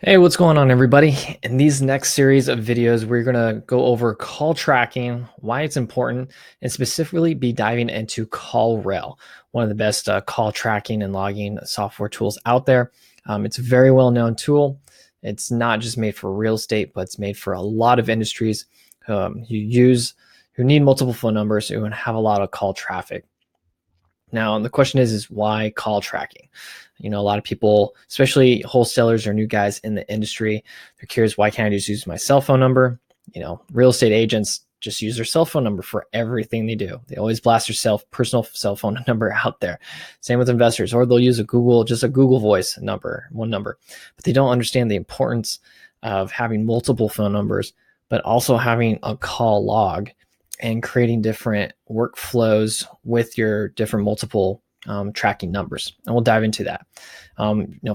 Hey, what's going on, everybody? In these next series of videos, we're going to go over call tracking, why it's important, and specifically be diving into CallRail, one of the best call tracking and logging software tools out there. It's a very well-known tool. It's not just made for real estate, but it's made for a lot of industries who need multiple phone numbers, who have a lot of call traffic. Now, the question is why call tracking? A lot of people, especially wholesalers or new guys in the industry, they're curious, why can't I just use my cell phone number? Real estate agents just use their cell phone number for everything they do. They always blast their personal cell phone number out there. Same with investors, or they'll use a Google Voice number, one number, but they don't understand the importance of having multiple phone numbers, but also having a call log and creating different workflows with your different multiple tracking numbers. And we'll dive into that.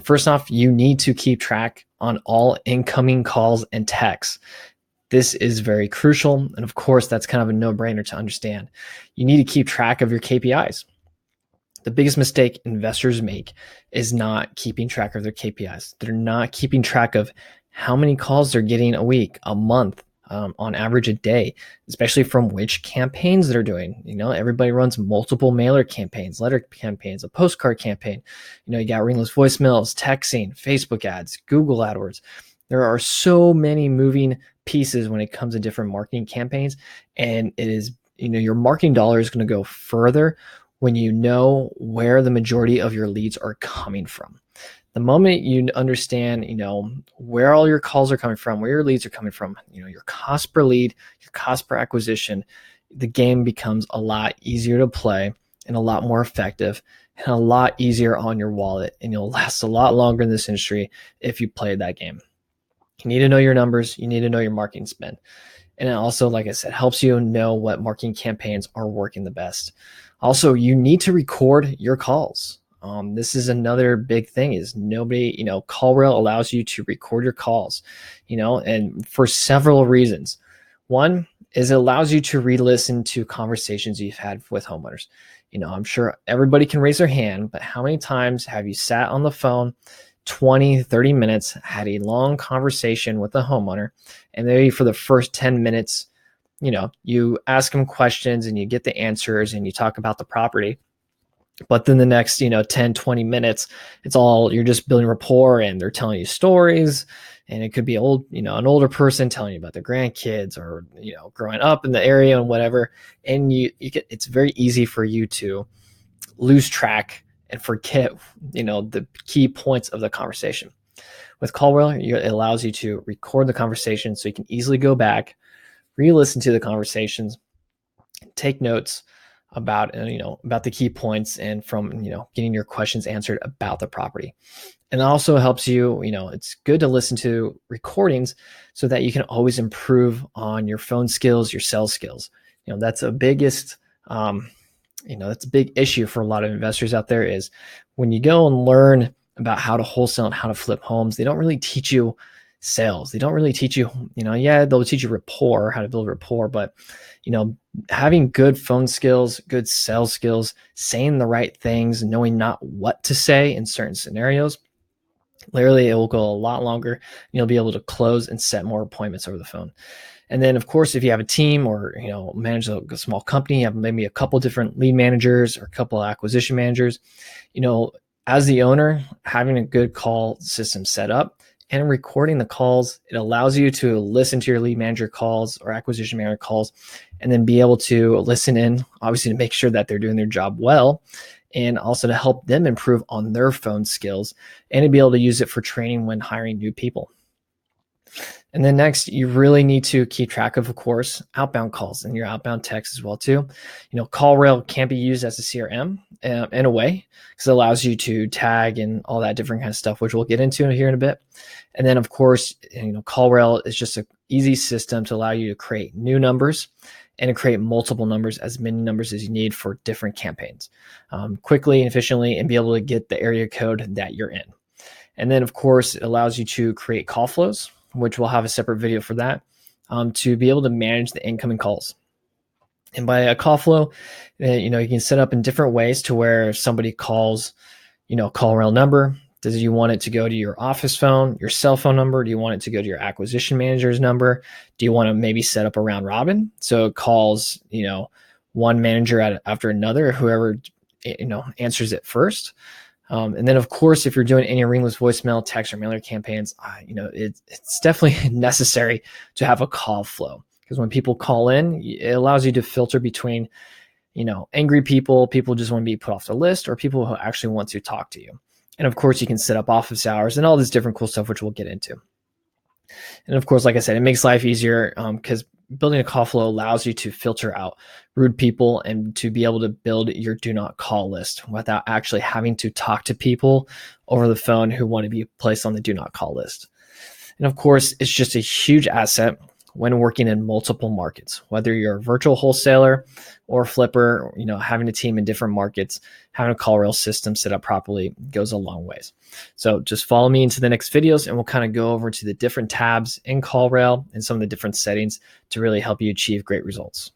First off, you need to keep track on all incoming calls and texts. This is very crucial. And of course, that's kind of a no-brainer to understand. You need to keep track of your KPIs. The biggest mistake investors make is not keeping track of their KPIs. They're not keeping track of how many calls they're getting a week, a month, on average a day, especially from which campaigns they're doing. Everybody runs multiple mailer campaigns, letter campaigns, a postcard campaign. You got ringless voicemails, texting, Facebook ads, Google AdWords. There are so many moving pieces when it comes to different marketing campaigns. And it is, your marketing dollar is going to go further when you know where the majority of your leads are coming from. The moment you understand, where all your calls are coming from, where your leads are coming from, your cost per lead, your cost per acquisition, the game becomes a lot easier to play and a lot more effective and a lot easier on your wallet. And you'll last a lot longer in this industry if you play that game. You need to know your numbers. You need to know your marketing spend. And it also, like I said, helps you know what marketing campaigns are working the best. Also, you need to record your calls. This is another big thing is CallRail allows you to record your calls, and for several reasons. One is it allows you to re-listen to conversations you've had with homeowners. I'm sure everybody can raise their hand, but how many times have you sat on the phone 20, 30 minutes, had a long conversation with a homeowner, and maybe for the first 10 minutes, you ask them questions and you get the answers and you talk about the property. But then the next, 10, 20 minutes, you're just building rapport and they're telling you stories. And it could be an older person telling you about their grandkids or, growing up in the area and whatever. And it's very easy for you to lose track and forget, the key points of the conversation. With CallRail, it allows you to record the conversation so you can easily go back, re-listen to the conversations, take notes about the key points and from getting your questions answered about the property. And it also helps you, it's good to listen to recordings so that you can always improve on your phone skills, your sales skills. That's a biggest that's a big issue for a lot of investors out there is when you go and learn about how to wholesale and how to flip homes, they don't really teach you sales. They don't really teach you, they'll teach you rapport, how to build rapport, but having good phone skills, good sales skills, saying the right things, knowing not what to say in certain scenarios, literally it will go a lot longer. And you'll be able to close and set more appointments over the phone. And then, of course, if you have a team or, manage a small company, you have maybe a couple different lead managers or a couple of acquisition managers, as the owner, having a good call system set up and recording the calls, it allows you to listen to your lead manager calls or acquisition manager calls and then be able to listen in, obviously, to make sure that they're doing their job well, and also to help them improve on their phone skills and to be able to use it for training when hiring new people. And then next, you really need to keep track of course, outbound calls and your outbound texts as well too. CallRail can be used as a CRM in a way because it allows you to tag and all that different kind of stuff, which we'll get into here in a bit. And then of course, CallRail is just an easy system to allow you to create new numbers and to create multiple numbers, as many numbers as you need for different campaigns, quickly and efficiently, and be able to get the area code that you're in. And then of course, it allows you to create call flows, which we'll have a separate video for that, to be able to manage the incoming calls. And by a call flow, you can set up in different ways to where if somebody calls, CallRail number, Do you want it to go to your office phone, your cell phone number? Do you want it to go to your acquisition manager's number? Do you want to maybe set up a round robin so it calls, one manager after another, whoever answers it first? And then, of course, if you're doing any ringless voicemail, text, or mailer campaigns, it's definitely necessary to have a call flow, because when people call in, it allows you to filter between, angry people who just want to be put off the list, or people who actually want to talk to you. And of course, you can set up office hours and all this different cool stuff, which we'll get into. And of course, like I said, it makes life easier because building a call flow allows you to filter out rude people and to be able to build your do not call list without actually having to talk to people over the phone who want to be placed on the do not call list. And of course, it's just a huge asset when working in multiple markets, whether you're a virtual wholesaler or flipper, having a team in different markets, having a CallRail system set up properly goes a long ways. So just follow me into the next videos and we'll kind of go over to the different tabs in CallRail and some of the different settings to really help you achieve great results.